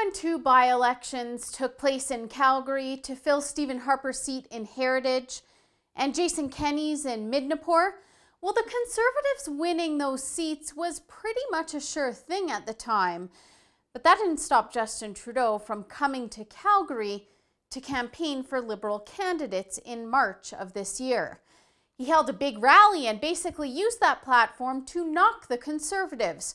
when 2 by-elections took place in Calgary to fill Stephen Harper's seat in Heritage and Jason Kenney's in Midnapore, well, the Conservatives winning those seats was pretty much a sure thing at the time. But that didn't stop Justin Trudeau from coming to Calgary to campaign for Liberal candidates in March of this year. He held a big rally and basically used that platform to knock the Conservatives.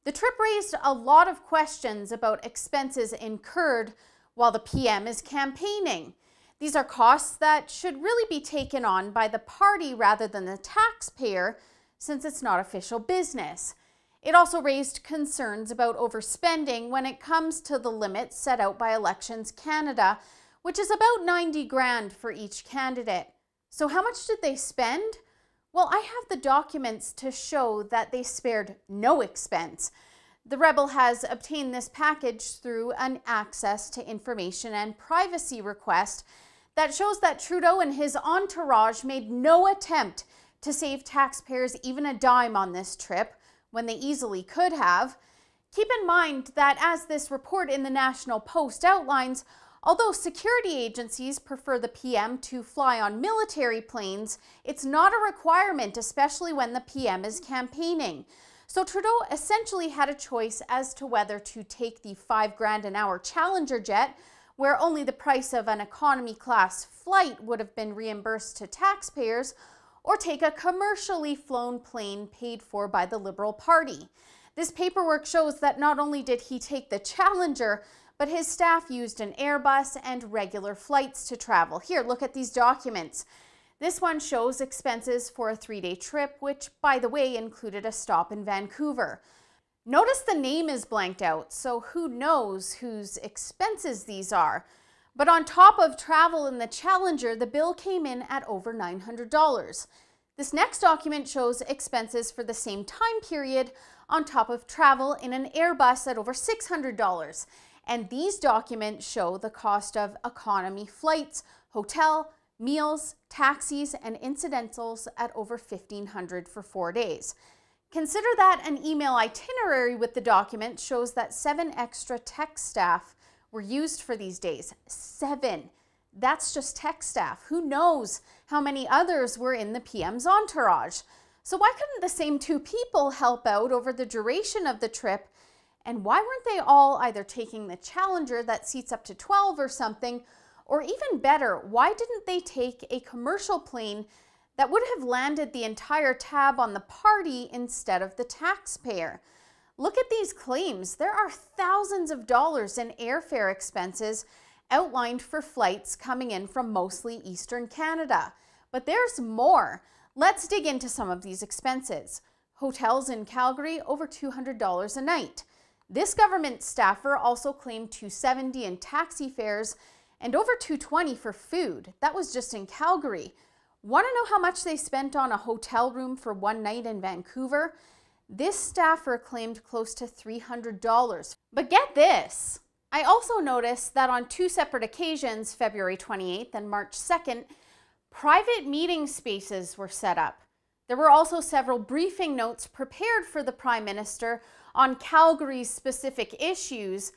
The trip raised a lot of questions about expenses incurred while the PM is campaigning. These are costs that should really be taken on by the party rather than the taxpayer, since it's not official business. It also raised concerns about overspending when it comes to the limits set out by Elections Canada, which is about 90 grand for each candidate. So how much did they spend? Well, I have the documents to show that they spared no expense. The Rebel has obtained this package through an access to information and privacy request that shows that Trudeau and his entourage made no attempt to save taxpayers even a dime on this trip when they easily could have. Keep in mind that, as this report in the National Post outlines, although security agencies prefer the PM to fly on military planes, it's not a requirement, especially when the PM is campaigning. So Trudeau essentially had a choice as to whether to take the $5 grand an hour Challenger jet, where only the price of an economy class flight would have been reimbursed to taxpayers, or take a commercially flown plane paid for by the Liberal Party. This paperwork shows that not only did he take the Challenger, but his staff used an Airbus and regular flights to travel. Here, look at these documents. This one shows expenses for a 3-day trip, which, by the way, included a stop in Vancouver. Notice the name is blanked out, so who knows whose expenses these are. But on top of travel in the Challenger, the bill came in at over $900. This next document shows expenses for the same time period on top of travel in an Airbus at over $600. And these documents show the cost of economy flights, hotel, meals, taxis, and incidentals at over $1,500 for 4 days. Consider that an email itinerary with the document shows that 7 extra tech staff were used for these days. 7. That's just tech staff. Who knows how many others were in the PM's entourage? So why couldn't the same 2 people help out over the duration of the trip? And why weren't they all either taking the Challenger that seats up to 12 or something, or even better, why didn't they take a commercial plane that would have landed the entire tab on the party instead of the taxpayer? Look at these claims. There are thousands of dollars in airfare expenses outlined for flights coming in from mostly Eastern Canada. But there's more. Let's dig into some of these expenses. Hotels in Calgary, over $200 a night. This government staffer also claimed $270 in taxi fares and over $220 for food. That was just in Calgary. Want to know how much they spent on a hotel room for one night in Vancouver? This staffer claimed close to $300. But get this. I also noticed that on 2 separate occasions, February 28th and March 2nd, private meeting spaces were set up. There were also several briefing notes prepared for the Prime Minister on Calgary's specific issues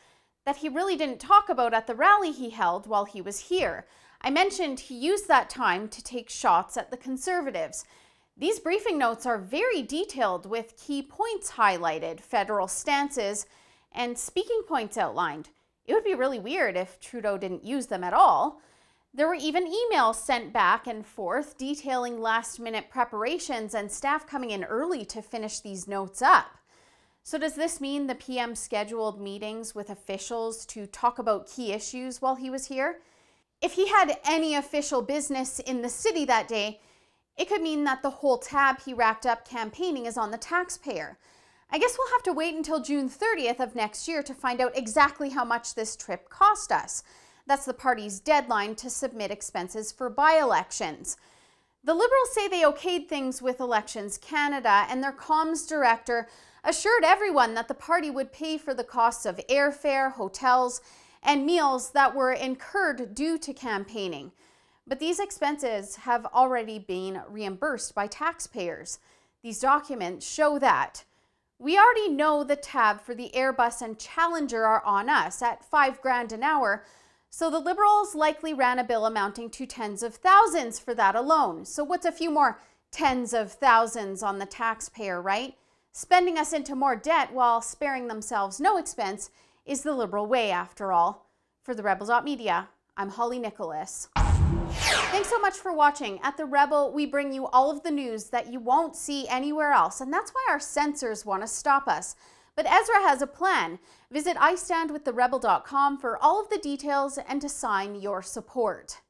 that he really didn't talk about at the rally he held while he was here. I mentioned he used that time to take shots at the Conservatives. These briefing notes are very detailed with key points highlighted, federal stances, and speaking points outlined. It would be really weird if Trudeau didn't use them at all. There were even emails sent back and forth detailing last-minute preparations and staff coming in early to finish these notes up. So does this mean the PM scheduled meetings with officials to talk about key issues while he was here? If he had any official business in the city that day, it could mean that the whole tab he racked up campaigning is on the taxpayer. I guess we'll have to wait until June 30th of next year to find out exactly how much this trip cost us. That's the party's deadline to submit expenses for by-elections. The Liberals say they okayed things with Elections Canada, and their comms director assured everyone that the party would pay for the costs of airfare, hotels, and meals that were incurred due to campaigning. But these expenses have already been reimbursed by taxpayers. These documents show that. We already know the tab for the Airbus and Challenger are on us at $5,000 an hour, so the Liberals likely ran a bill amounting to tens of thousands for that alone. So what's a few more tens of thousands on the taxpayer, right? Spending us into more debt while sparing themselves no expense is the Liberal way, after all. For the Rebel.media, I'm Holly Nicholas. Thanks so much for watching. At The Rebel, we bring you all of the news that you won't see anywhere else, and that's why our censors want to stop us. But Ezra has a plan. Visit istandwiththerebel.com for all of the details and to sign your support.